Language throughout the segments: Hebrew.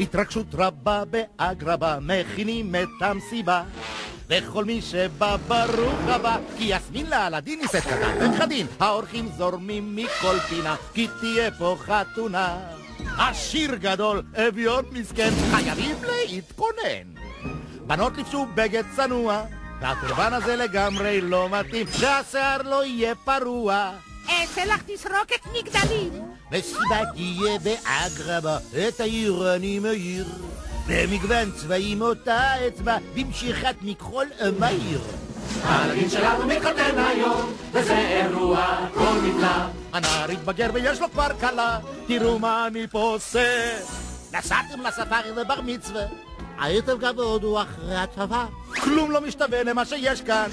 התרגשות רבה באגרבה, מכינים את המסיבה. לכל מי שבא ברוך הבא, כי יסמין לאלאדין ניסת קטן וחדין, האורחים זורמים מכל פינה, כי תהיה פה חתונה. עשיר גדול, אביון מסכן, חייבים להתכונן. בנות לבשו בגד צנוע, והטורבן הזה לגמרי לא מתאים, שהשיער לא יהיה פרוע. אעשה לך תסרוקת מגדלים. מסיבה תהיה באגרבה, את העיר אני מאיר. במגוון צבעים אותה אצבע, במשיכת מכחול מהיר. הילדים שלנו מתחתן היום, וזה אירוע כל נפלא. הנער התבגר ויש לו כבר כלה, תראו מה אני פה עושה. נסעתם לספארי ובר מצווה, הייתם גם בהודו אחרי הצבא. כלום לא משתווה למה שיש כאן.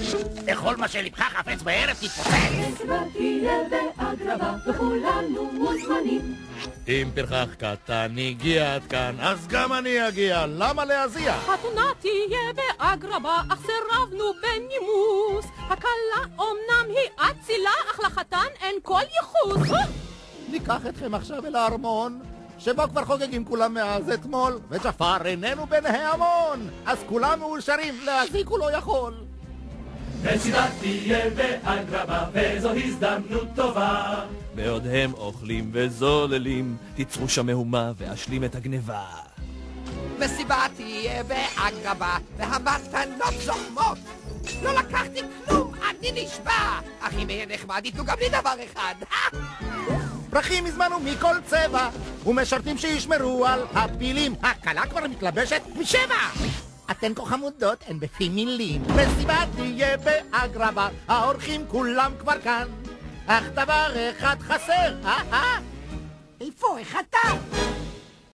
לכל מה שלבך חפץ בערב תתפוצץ. מסיבה תהיה באגרבה וכולנו מוזמנים. אם פרחח קטן הגיע עד כאן, אז גם אני אגיע, למה להזיע? חתונה תהיה באגרבה, אך סירבנו בנימוס. הכלה אומנם היא אצילה, אך לחתן אין כל ייחוס. ניקח אתכם עכשיו אל הארמון, שבו כבר חוגגים כולם מאז אתמול, וג'פר איננו בן ההמון, אז כולם מאושרים, להזיק הוא לא יכול. מסיבה תהיה באגרבה, וזו הזדמנות טובה. בעוד הם אוכלים וזוללים, תיצרו שם מהומה ואשלים את הגניבה. מסיבה תהיה באגרבה, והמתנות זורמות. לא לקחתי כלום, אני נשבע. אך אם יהיה נחמד, יתנו גם לי דבר אחד. פרחים מזמן ומכל צבע, ומשרתים שישמרו על הפילים. הכלה כבר מתלבשת משבע. אתן כה חמודות, הן בפי מילים. מסיבה תהיה באגרבה, האורחים כולם כבר כאן. אך דבר אחד חסר, איפה? איך אתה?